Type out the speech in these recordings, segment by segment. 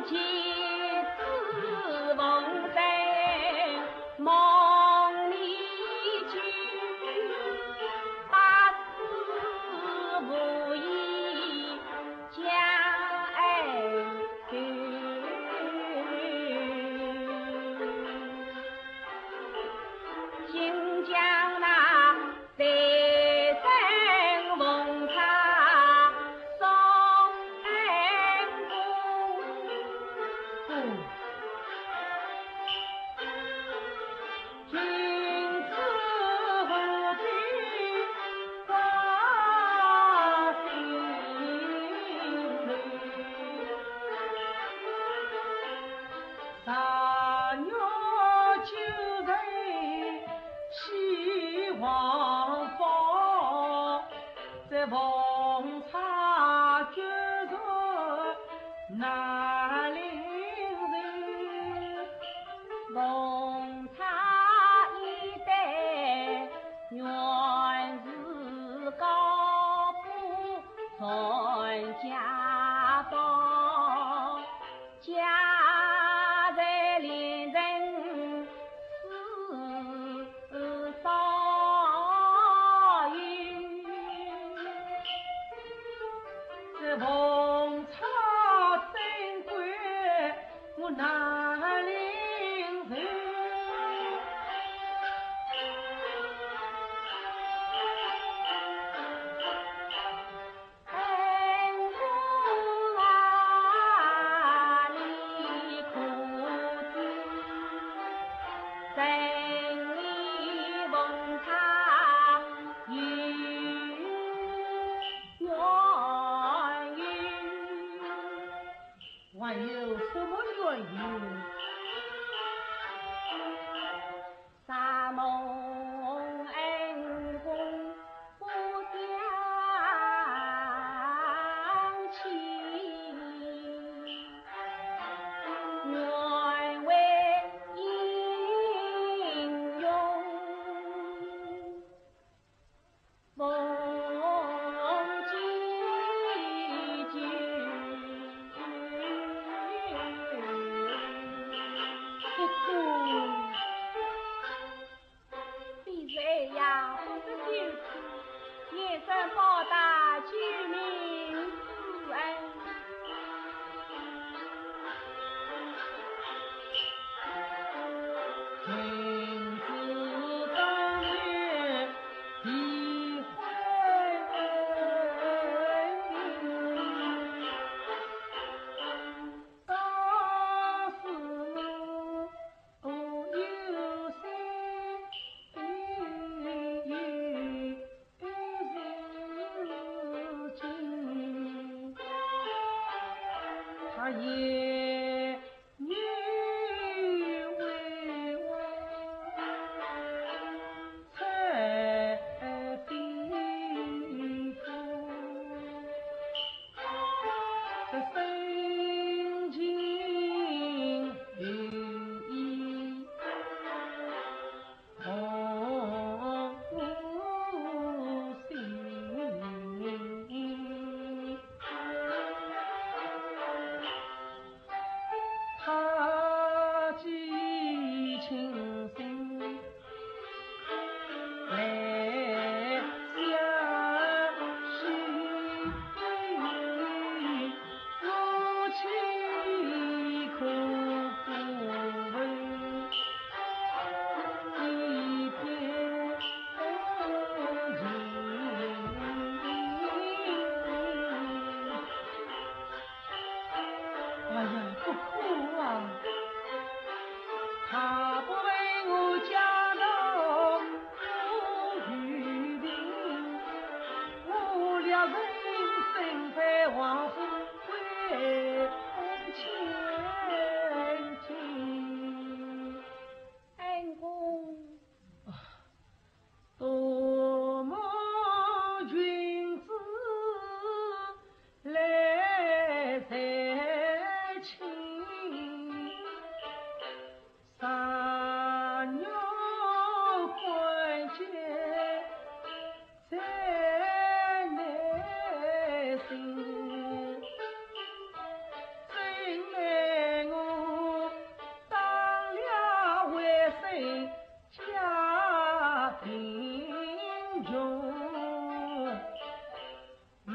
心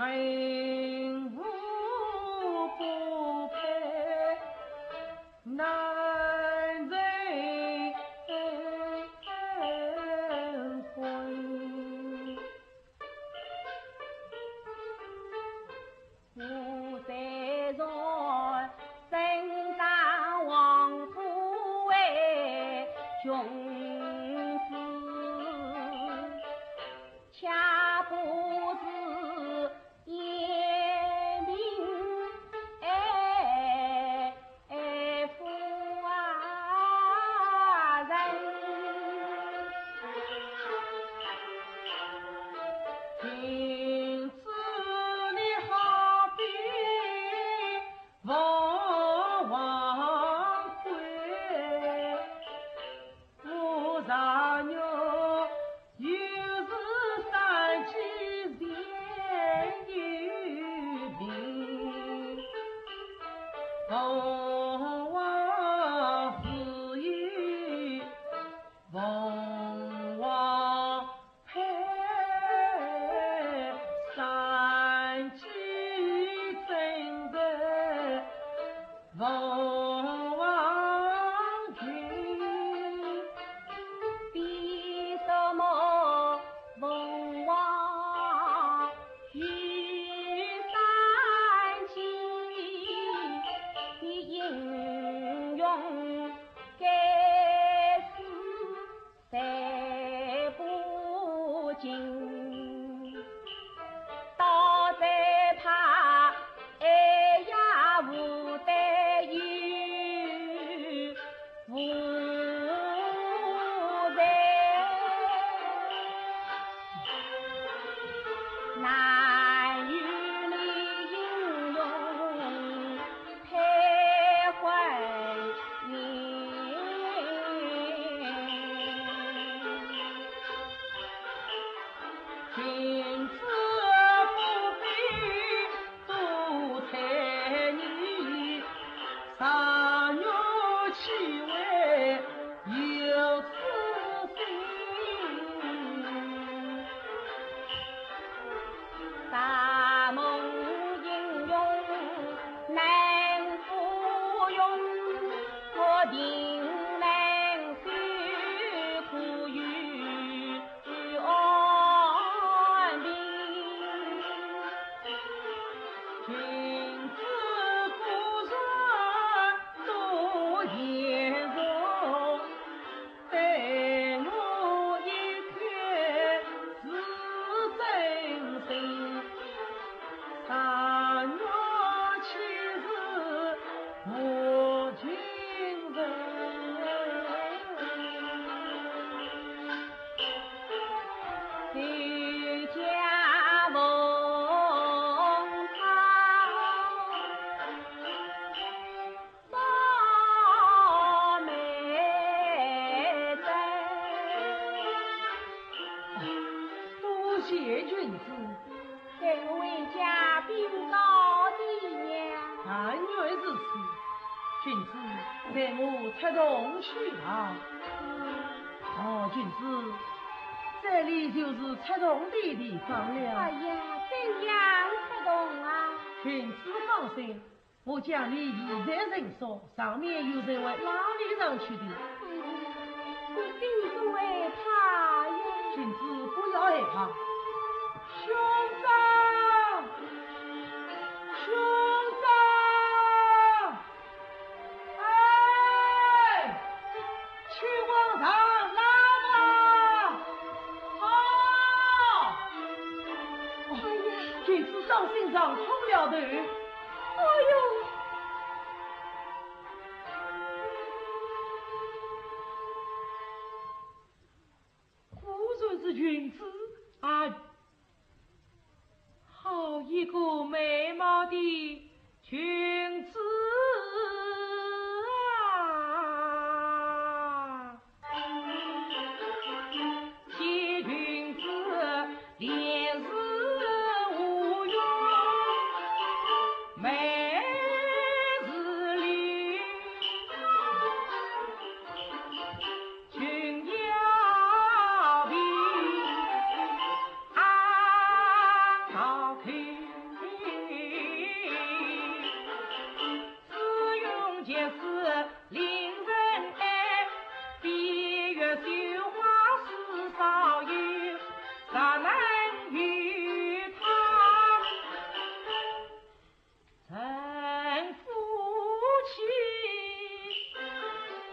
贫富不配，难人婚。我在说正大王府为穷子，恰不是严明富人，因此你好比凤凰归，不上牛又是三七前有病，凤凰自有凤凰配，三七真的凤凰群，比什么凤凰与三七的英勇该死谁不尽，倒在怕哎呀无得有无得，难与你英勇配婚姻，君子不必独才女，上有其位有此心，大梦英勇难服用，我定能修苦于安定，君子固然多言容，对我一片是真心，三月七日我君人，对家逢他少美珍，多谢君子，本为家禀告爹娘。但愿如此。君子带我出洞去啊！哦，君子，这里就是出洞的地方了。哎呀，怎样出动啊？君子放心，我将你移在人手，上面有人为拉你上去的。我并不害怕呀。君子不要害怕，兄长，兄长，哎，去往上拉吧！好，哎呀，君子伤心上空了头。哎呦！果然是君子啊！好一个美貌的君子啊！见君子连日无忧，每日里君要比安好看。令人爱，闭月羞花似少有，啥难与他成夫妻，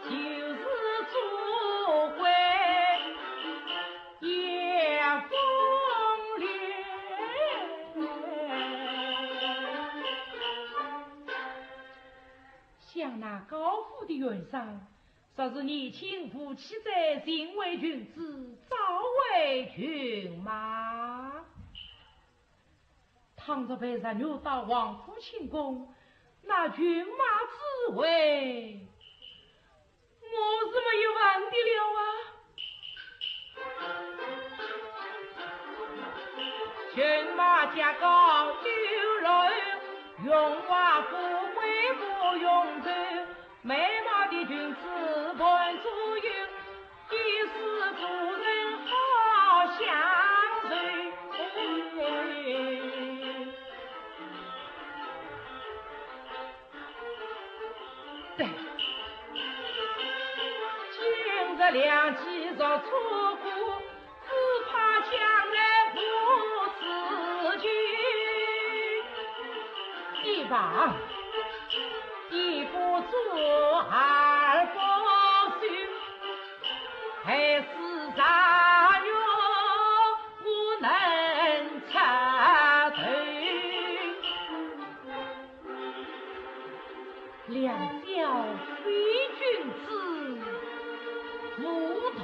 就是做回也风流。像那高富的元帅，说是你亲夫妻在，行为君子，早为君马。倘若被人诱到王府寝宫，那君马之位，我是没有完的了啊！君马价高有楼，用瓦富贵不用头，美貌的君子伴左右，一世主人好相随。对，今日良机若错过，只怕将来不自觉。一把一不做二不休，还是啥药我能插头？两小非君子，如同